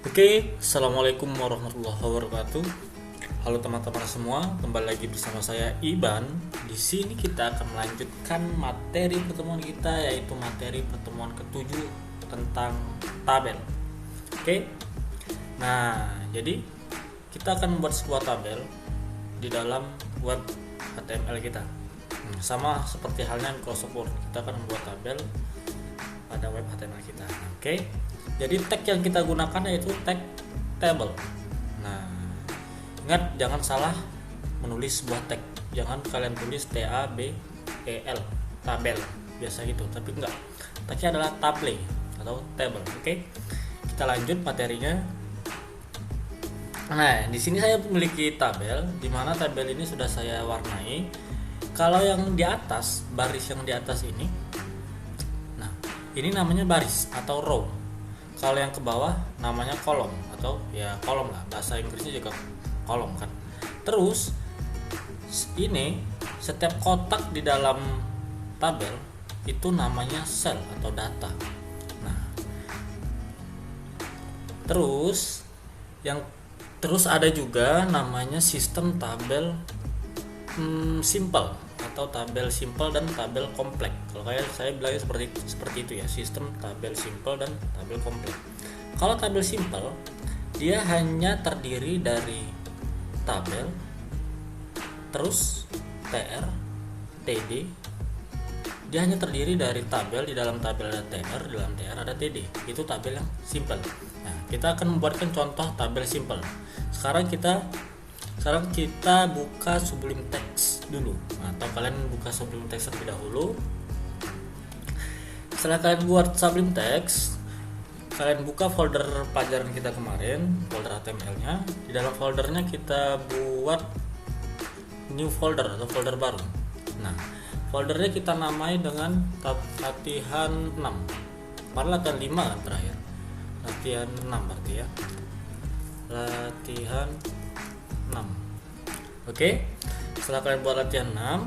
Oke, assalamualaikum warahmatullahi wabarakatuh. Halo teman-teman semua, kembali lagi bersama saya Iban. Di sini kita akan melanjutkan materi pertemuan kita, yaitu materi pertemuan ketujuh tentang tabel. Oke, nah jadi kita akan membuat sebuah tabel di dalam web HTML kita. Sama seperti halnya Microsoft Word, kita akan membuat tabel pada web HTML kita. Oke. Jadi tag yang kita gunakan yaitu tag table. Nah, ingat jangan salah menulis sebuah tag. Jangan kalian tulis TABEL, tabel biasa gitu, tapi enggak. Tagnya adalah table atau table. Oke. Kita lanjut materinya. Nah, di sini saya memiliki tabel, di mana tabel ini sudah saya warnai. Kalau yang di atas, baris yang di atas ini, nah, ini namanya baris atau row. Kalau yang ke bawah namanya kolom atau ya kolom lah, bahasa Inggrisnya juga kolom kan. Terus ini setiap kotak di dalam tabel itu namanya cell atau data. Nah, terus ada juga namanya sistem tabel simple atau tabel simple dan tabel kompleks. Kalau saya bilangnya seperti itu ya, sistem tabel simple dan tabel kompleks. Kalau tabel simple dia hanya terdiri dari tabel, terus tr, td. Dia hanya terdiri dari tabel, di dalam tabel ada tr, di dalam tr ada td. Itu tabel yang simple. Nah, kita akan membuatkan contoh tabel simple. Sekarang kita buka Sublime Text dulu, atau kalian buka Sublime Text terlebih dahulu. Setelah kalian buat Sublime Text, kalian buka folder pelajaran kita kemarin, folder HTML-nya. Di dalam foldernya kita buat new folder atau folder baru. Nah, foldernya kita namai dengan latihan 6. Kemarin latihan 5 kan terakhir. Latihan 6 berarti ya. Latihan 6. Oke. Setelah kalian buat latihan 6,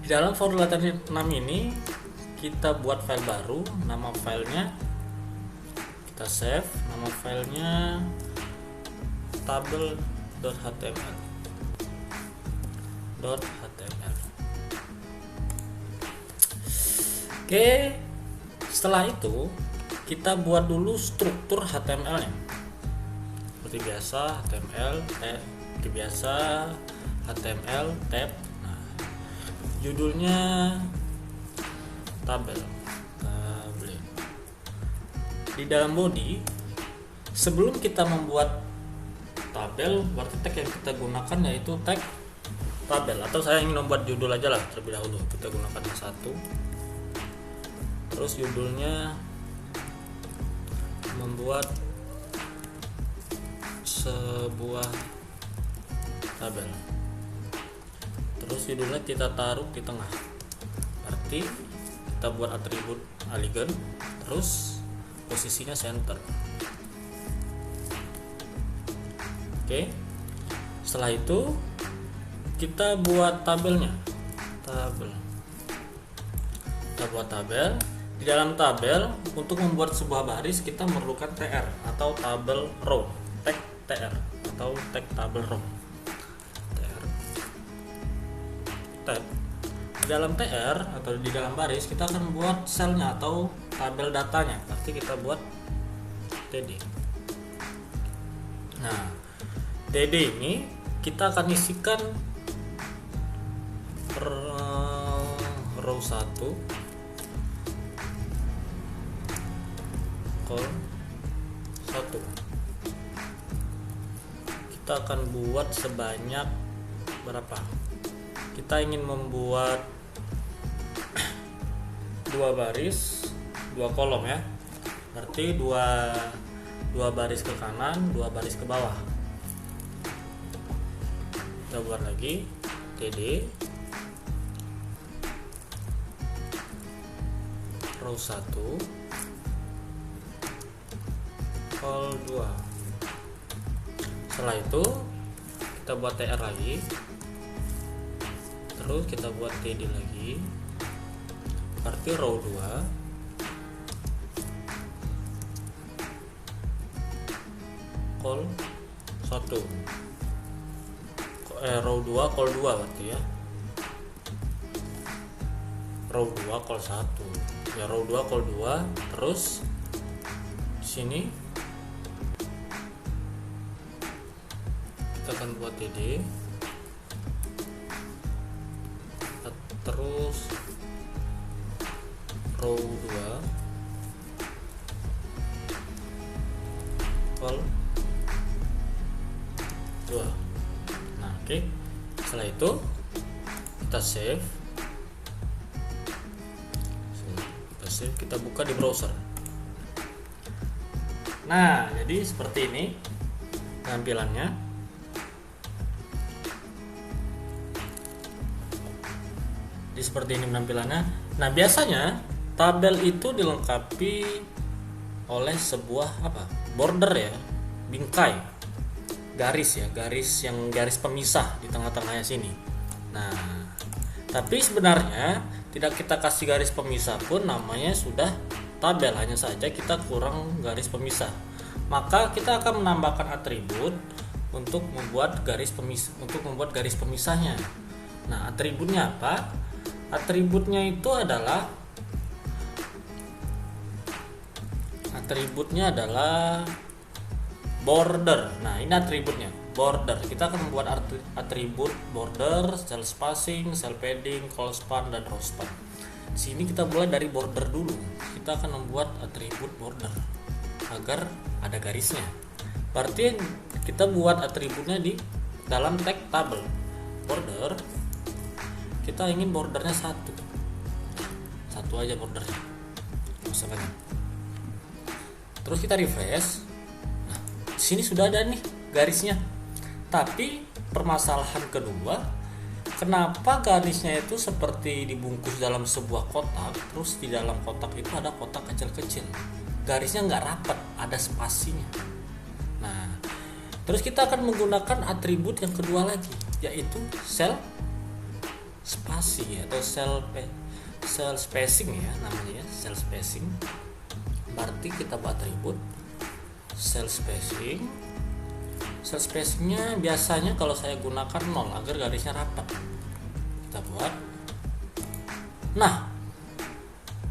di dalam folder latihan 6 ini kita buat file baru. Nama filenya kita save. Nama filenya tabel.html. Oke. Setelah itu kita buat dulu struktur HTML-nya. Seperti biasa HTML tab. Nah, judulnya tabel. Di dalam body, sebelum kita membuat tabel, berarti tag yang kita gunakan yaitu tag tabel, atau saya ingin membuat judul aja lah terlebih dahulu. Kita gunakan yang satu. Terus judulnya membuat sebuah tabel. Terus judulnya kita taruh di tengah. Berarti kita buat atribut aligned, terus posisinya center. Oke. Setelah itu kita buat tabelnya. Kita buat tabel. Di dalam tabel, untuk membuat sebuah baris kita memerlukan tr atau tabel row. Tag tr atau tag tabel row. Tab. Di dalam tr atau di dalam baris kita akan membuat selnya atau tabel datanya. Berarti kita buat td. Nah, td ini kita akan isikan row 1 1. Kita akan buat sebanyak berapa? Kita ingin membuat 2 baris, 2 kolom ya. Berarti 2 baris ke kanan, 2 baris ke bawah. Kita buat lagi td row 1 col 2. Setelah itu kita buat tr lagi, terus kita buat td lagi, berarti row 2 col 1, row 2 col 2 berarti ya, row 2 col 1 ya, row 2 col 2. Terus di sini kita akan buat TD, terus row 2 col 2. Nah, oke. Setelah itu kita save. Kita buka di browser. Nah, jadi seperti ini tampilannya. Jadi seperti ini penampilannya. Nah, biasanya tabel itu dilengkapi oleh sebuah border ya, bingkai, garis ya, garis pemisah di tengah-tengahnya sini. Nah, tapi sebenarnya tidak kita kasih garis pemisah pun namanya sudah tabel, hanya saja kita kurang garis pemisah. Maka kita akan menambahkan atribut untuk membuat garis pemisahnya. Nah, atributnya apa? Atributnya itu adalah border. Nah, ini atributnya, border. Kita akan membuat atribut border, cell spacing, cell padding, col span, dan row span. Di sini kita mulai dari border dulu. Kita akan membuat atribut border agar ada garisnya. Berarti kita buat atributnya di dalam tag tabel border. Kita ingin bordernya satu aja bordernya, nggak usah banyak. Terus kita refresh. Nah, di sini sudah ada nih garisnya. Tapi permasalahan kedua, kenapa garisnya itu seperti dibungkus dalam sebuah kotak, terus di dalam kotak itu ada kotak kecil-kecil. Garisnya nggak rapat, ada spasinya. Nah, terus kita akan menggunakan atribut yang kedua lagi, yaitu cell spasi atau cell spacing ya namanya ya, cell spacing. Berarti kita buat atribut cell spacing. Cell spacingnya biasanya kalau saya gunakan 0 agar garisnya rapat. Kita buat. Nah,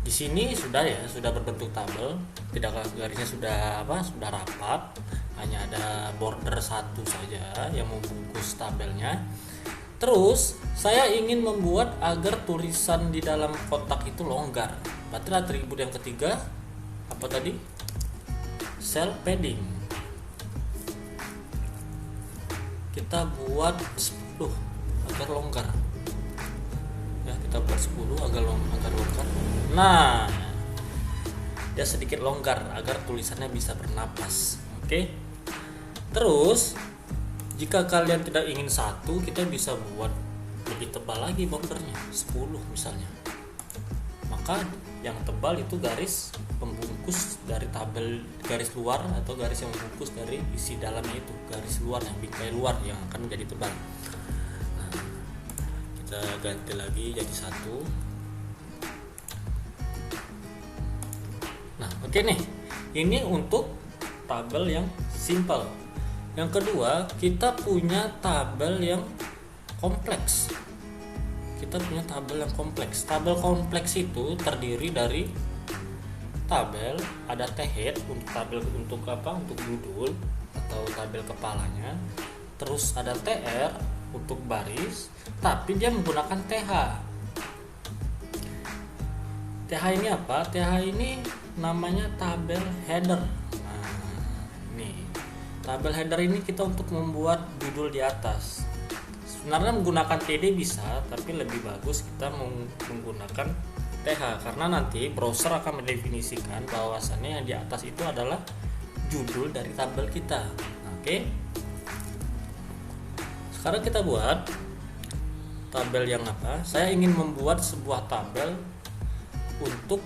di sini sudah berbentuk tabel, tidak garisnya sudah rapat, hanya ada border satu saja yang membungkus tabelnya. Terus saya ingin membuat agar tulisan di dalam kotak itu longgar. Berarti atribut yang ketiga apa tadi? Cell padding. Kita buat 10 agar longgar. Ya, kita buat 10 agar longgar. Nah, dia sedikit longgar agar tulisannya bisa bernapas. Oke. Terus jika kalian tidak ingin satu, kita bisa buat lebih tebal lagi bordernya, 10 misalnya. Maka yang tebal itu garis pembungkus dari tabel, garis luar atau garis yang membungkus dari isi dalamnya itu, garis luar yang bingkai luar yang akan menjadi tebal. Nah, kita ganti lagi jadi 1. Nah, oke nih. Ini untuk tabel yang simple. Yang kedua, kita punya tabel yang kompleks. Tabel kompleks itu terdiri dari tabel, ada T-head untuk tabel untuk judul atau tabel kepalanya. Terus ada TR untuk baris, tapi dia menggunakan TH. TH ini apa? TH ini namanya tabel header. Tabel header ini kita untuk membuat judul di atas. Sebenarnya menggunakan TD bisa, tapi lebih bagus kita menggunakan TH karena nanti browser akan mendefinisikan bahwasannya yang di atas itu adalah judul dari tabel kita. Oke. Sekarang kita buat tabel yang apa? Saya ingin membuat sebuah tabel untuk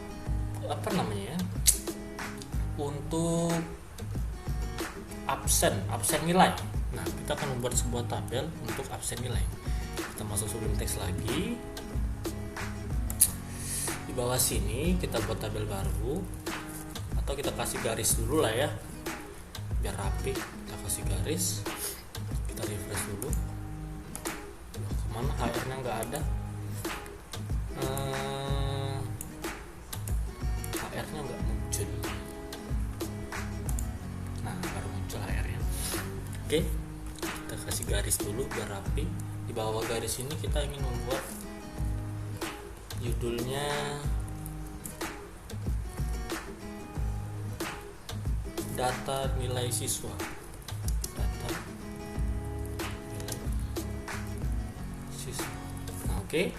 untuk absen nilai. Nah, kita akan membuat sebuah tabel untuk absen nilai. Kita masuk Sublime Text lagi. Di bawah sini kita buat tabel baru, atau kita kasih garis dulu lah ya, biar rapi. Kita kasih garis, kita refresh dulu. Kemana HR nya nggak ada, HR nya nggak muncul. Nah, baru muncul HR nya. Oke, kita kasih garis dulu biar rapi. Di bawah garis ini kita ingin membuat judulnya data nilai siswa. Data nilai siswa. Nah, oke.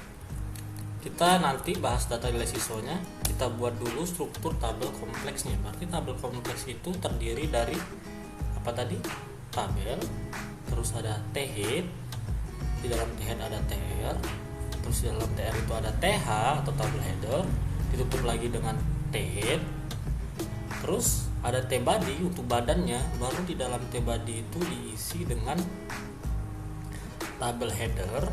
Kita nanti bahas data nilai siswanya. Kita buat dulu struktur tabel kompleksnya. Berarti tabel kompleks itu terdiri dari apa tadi? Tabel, terus ada T-head. Di dalam T-head ada TR, terus di dalam TR itu ada TH atau tabel header, ditutup lagi dengan T-head. Terus ada T-body untuk badannya, baru di dalam T-body itu diisi dengan tabel header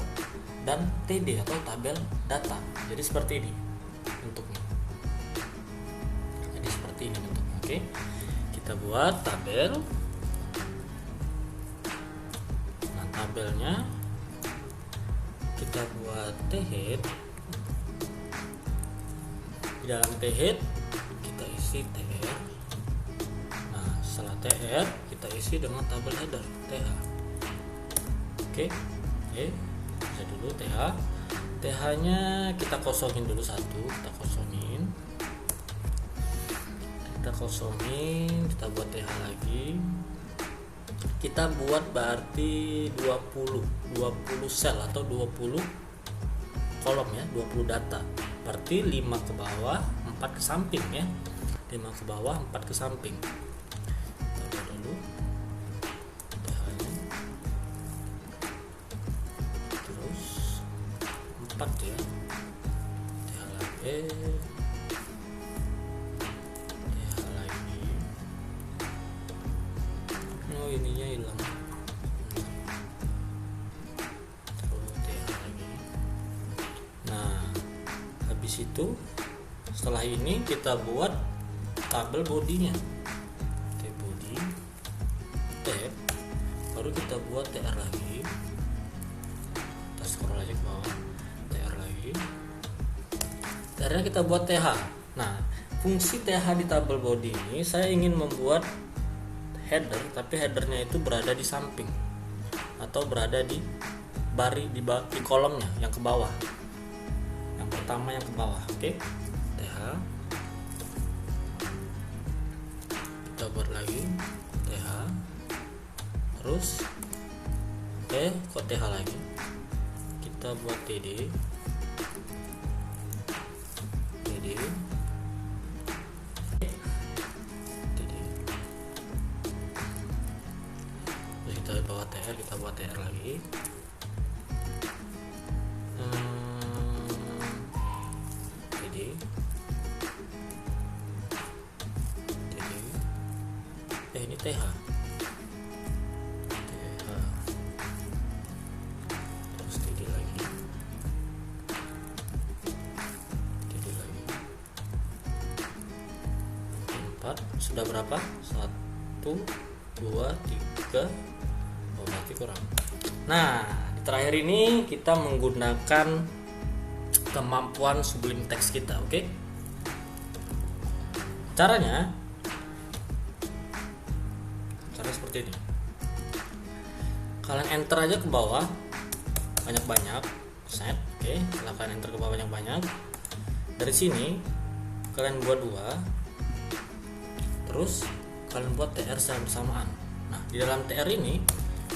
dan TD atau tabel data. Jadi seperti ini bentuknya. Jadi seperti ini bentuknya. Oke. Kita buat tabel. Nah, tabelnya kita buat T-head. Di dalam T-head kita isi TR. Nah, setelah TR kita isi dengan tabel header TH. Oke, bisa dulu TH. TH-nya kita kosongin dulu satu, kita kosongin, kita buat TH lagi. Kita buat berarti 20 sel atau 20 kolom ya, 20 data. Berarti 5 ke bawah, 4 ke samping ya. 5 ke bawah, 4 ke samping. Kita buat dulu TH-nya. Terus 4 ya. TH lagi. Ininya hilang. Terus TH lagi. Nah, habis itu setelah ini kita buat tabel bodinya. T-body, tab, baru kita buat TR lagi. Kita scroll aja ke bawah. TR lagi. TR-nya kita buat TH. Nah, fungsi TH di tabel body ini saya ingin membuat header, tapi headernya itu berada di samping atau berada di di kolomnya yang ke bawah, yang pertama yang ke bawah. Oke, TH kita buat lagi TH, terus kok TH lagi, kita buat TD. Kita bawa TR, kita buat TR lagi. Jadi ini TH. Terus TD lagi. Sudah berapa? 1, 2, 3. Berarti kurang. Nah, di terakhir ini kita menggunakan kemampuan Sublime Text kita. Oke. Caranya seperti ini. Kalian enter aja ke bawah banyak-banyak, set. Oke, setelah kalian enter ke bawah banyak-banyak, dari sini kalian buat 2, terus kalian buat TR secara bersamaan. Nah, di dalam TR ini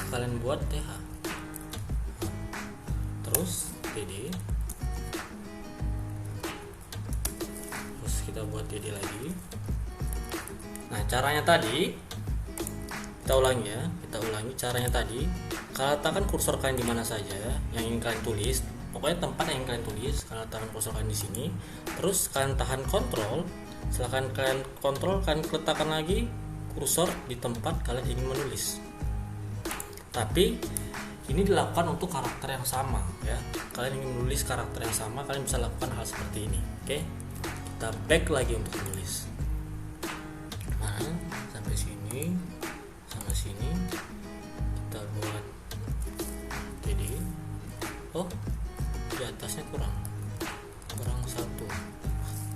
kalian buat TH, terus TD, terus kita buat TD lagi. Nah, caranya tadi kita ulangi caranya tadi. Kalian letakkan kursor kalian di mana saja yang ingin kalian tulis, pokoknya tempat yang ingin kalian tulis, kalian letakkan kursor kalian di sini, terus kalian tahan kontrol. Setelah kalian kontrol, kalian letakkan lagi kursor di tempat kalian ingin menulis. Tapi ini dilakukan untuk karakter yang sama ya. Kalian ingin menulis karakter yang sama, kalian bisa lakukan hal seperti ini. Oke, kita back lagi untuk menulis. Nah, sampai sini sama sini kita buat jadi di atasnya kurang satu.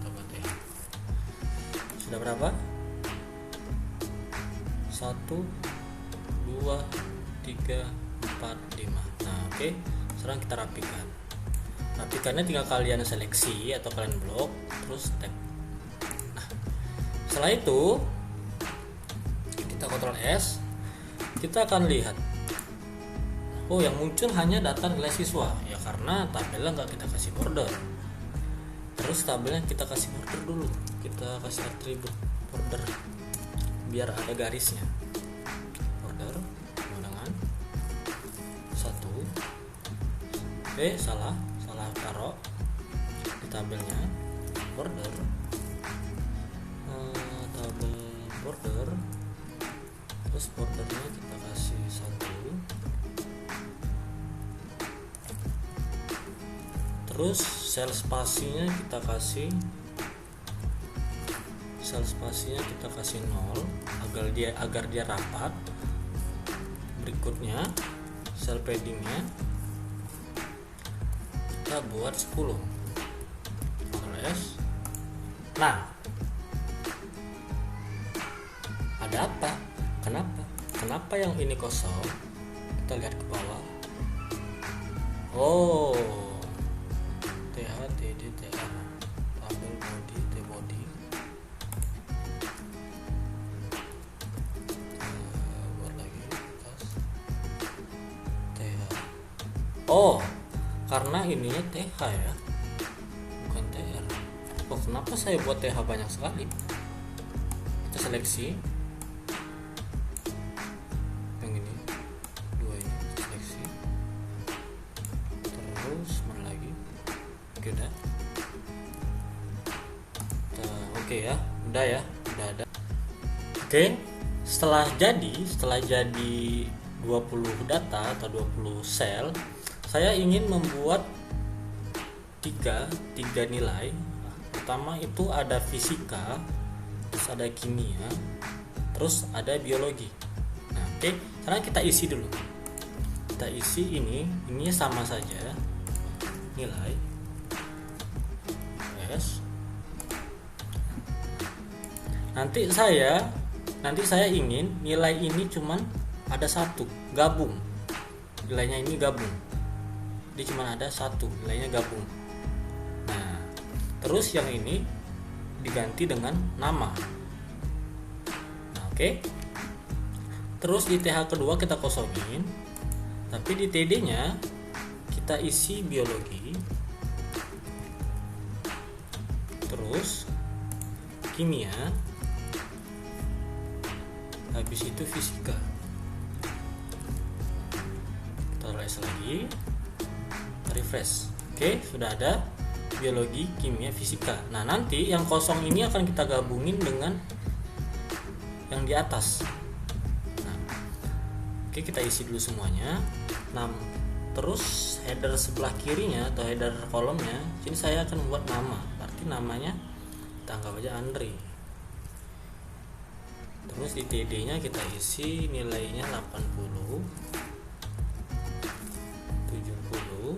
Tambah T. Sudah berapa? 1 2 3 4 5. Nah, oke. Sekarang kita rapikannya tinggal kalian seleksi atau kalian blok terus tab. Nah, setelah itu kita Ctrl S, kita akan lihat yang muncul hanya data nilai siswa ya, karena tabelnya nggak kita kasih border. Terus tabelnya kita kasih border dulu, kita kasih atribut border biar ada garisnya. Border dengan 1 salah taruh di tabelnya border, tabel border, terus bordernya kita kasih 1, terus sel spasinya kita kasih 0 agar dia rapat. Berikutnya sel paddingnya kita buat 10. Nah, ada apa? Kenapa yang ini kosong? Kita lihat ke bawah. TH, TD, TR, tabel body, T-body. Buat lagi atas TH. Karena ininya TH ya, bukan TR. Kenapa saya buat TH banyak sekali? Kita seleksi yang ini, 2 ini seleksi, terus mana lagi? Oke ya, udah ada. Oke, setelah jadi 20 data atau 20 sel, saya ingin membuat tiga nilai. Pertama itu ada fisika, terus ada kimia, terus ada biologi. Nah, oke, sekarang kita isi dulu. Kita isi ini sama saja nilai S. Nanti saya ingin nilai ini cuman ada 1, gabung. Nilainya ini gabung. Jadi cuma ada 1, nilainya gabung. Nah, terus yang ini diganti dengan nama. Nah, oke. Terus di TH kedua kita kosongin, tapi di TD nya kita isi biologi, terus kimia, habis itu fisika. Kita tulis lagi, refresh. Oke, sudah ada biologi, kimia, fisika. Nah, nanti yang kosong ini akan kita gabungin dengan yang di atas. Nah, oke, kita isi dulu semuanya. 6. Terus header sebelah kirinya atau header kolomnya, sini saya akan membuat nama. Berarti namanya kita anggap aja Andri. Terus di TD nya kita isi nilainya 80, 70,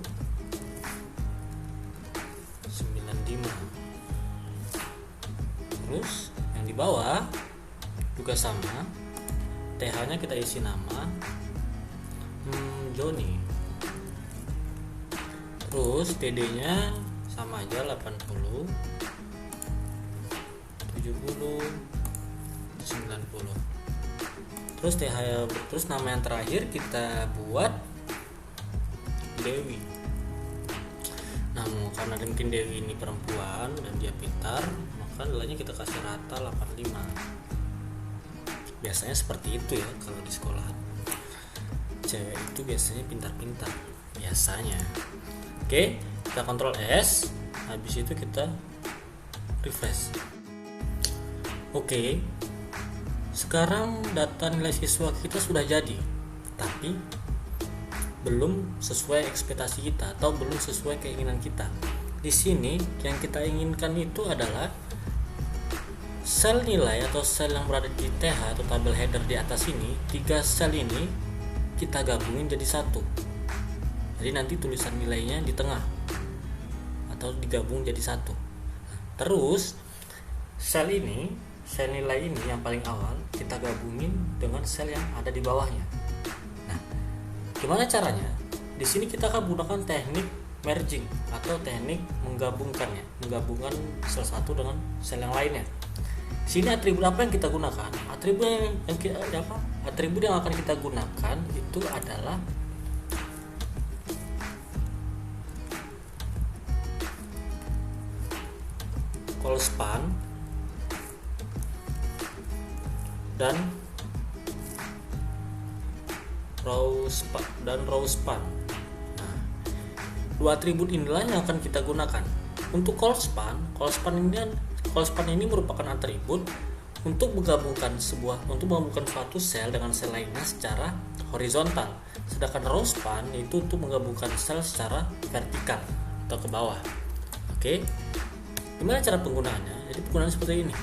95. Terus yang di bawah juga sama, TH nya kita isi nama Joni. Terus TD nya sama aja 80, 70, 90. Terus nama yang terakhir kita buat Dewi. Nah, karena mungkin Dewi ini perempuan dan dia pintar, maka nilainya kita kasih rata 85. Biasanya seperti itu ya kalau di sekolah. Cewek itu biasanya pintar-pintar biasanya. Oke, kita Ctrl S, habis itu kita refresh. Oke, sekarang data nilai siswa kita sudah jadi, tapi belum sesuai ekspektasi kita atau belum sesuai keinginan kita. Di sini yang kita inginkan itu adalah sel nilai atau sel yang berada di TH atau tabel header di atas ini, 3 sel ini kita gabungin jadi satu. Jadi nanti tulisan nilainya di tengah atau digabung jadi satu. Terus sel nilai ini yang paling awal kita gabungin dengan sel yang ada di bawahnya. Nah, gimana caranya? Di sini kita akan gunakan teknik merging atau teknik menggabungkan sel satu dengan sel yang lainnya. Sini atribut apa yang kita gunakan? Atribut yang akan kita gunakan itu adalah call span dan row span. Nah, dua atribut inilah yang akan kita gunakan. Untuk call span ini merupakan atribut untuk menggabungkan suatu sel dengan sel lainnya secara horizontal. Sedangkan row span itu untuk menggabungkan sel secara vertikal atau ke bawah. Oke. Gimana cara penggunaannya? Jadi penggunaannya seperti ini.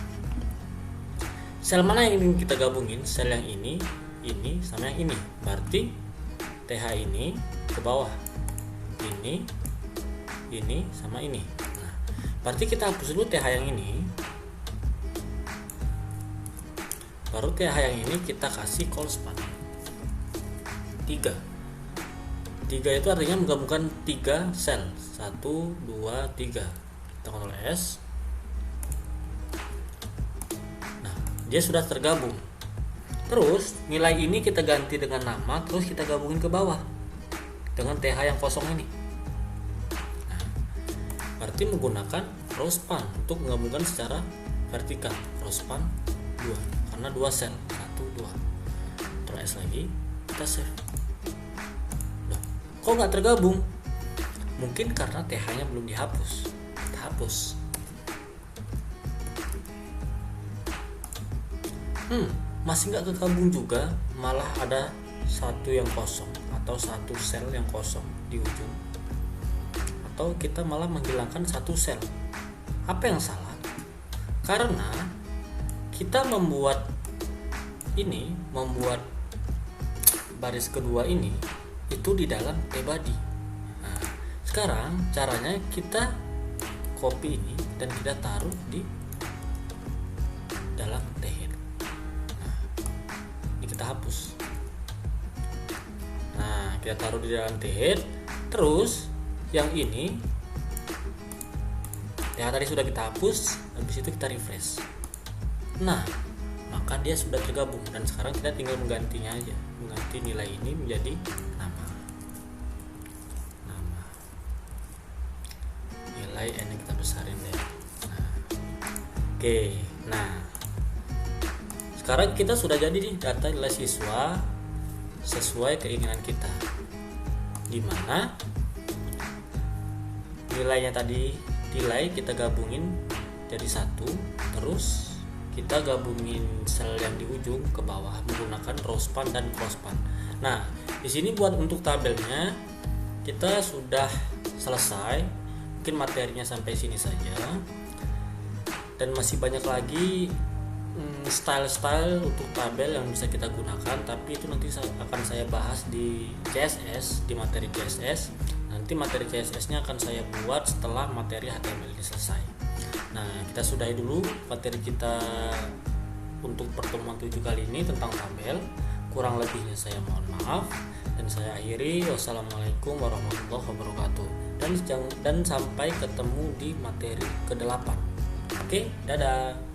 Sel mana yang ingin kita gabungin? Sel yang ini sama yang ini. Berarti TH ini ke bawah. Ini sama ini. Nah, berarti kita hapus dulu TH yang ini. Baru TH yang ini kita kasih call span 3 itu artinya menggabungkan 3 sel 1, 2, 3. Kita Ctrl S. Nah, dia sudah tergabung. Terus nilai ini kita ganti dengan nama, terus kita gabungin ke bawah dengan TH yang kosong ini. Nah, berarti menggunakan row span untuk menggabungkan secara vertikal. Row span 2 karena 2 sel 1, 2. Ctrl S lagi, kita save. Loh, kok nggak tergabung? Mungkin karena TH-nya belum dihapus. Kita hapus. Masih nggak kegabung juga, malah ada satu yang kosong atau satu sel yang kosong di ujung, atau kita malah menghilangkan satu sel. Apa yang salah? Karena kita membuat baris kedua ini itu di dalam T-body. Nah, sekarang caranya kita copy ini dan kita taruh di dalam T-head. Kita hapus. Nah, kita taruh di dalam T-head. Terus yang ini ya tadi sudah kita hapus, habis itu kita refresh. Nah, maka dia sudah tergabung dan sekarang kita tinggal mengganti nilai ini menjadi nama. Nilai n yang kita besarin deh. Oke. Nah, sekarang kita sudah jadi nih data nilai siswa sesuai keinginan kita, dimana nilainya tadi kita gabungin jadi satu, terus kita gabungin sel yang di ujung ke bawah menggunakan row span dan cross span. Nah, di sini untuk tabelnya kita sudah selesai. Mungkin materinya sampai sini saja, dan masih banyak lagi style-style untuk tabel yang bisa kita gunakan, tapi itu nanti akan saya bahas di CSS, di materi CSS. Nanti materi CSS-nya akan saya buat setelah materi HTML ini selesai. Nah, kita sudahi dulu materi kita untuk pertemuan 7 kali ini tentang tabel. Kurang lebihnya saya mohon maaf, dan saya akhiri. Wassalamualaikum warahmatullahi wabarakatuh, dan sampai ketemu di materi ke-8. Oke, dadah.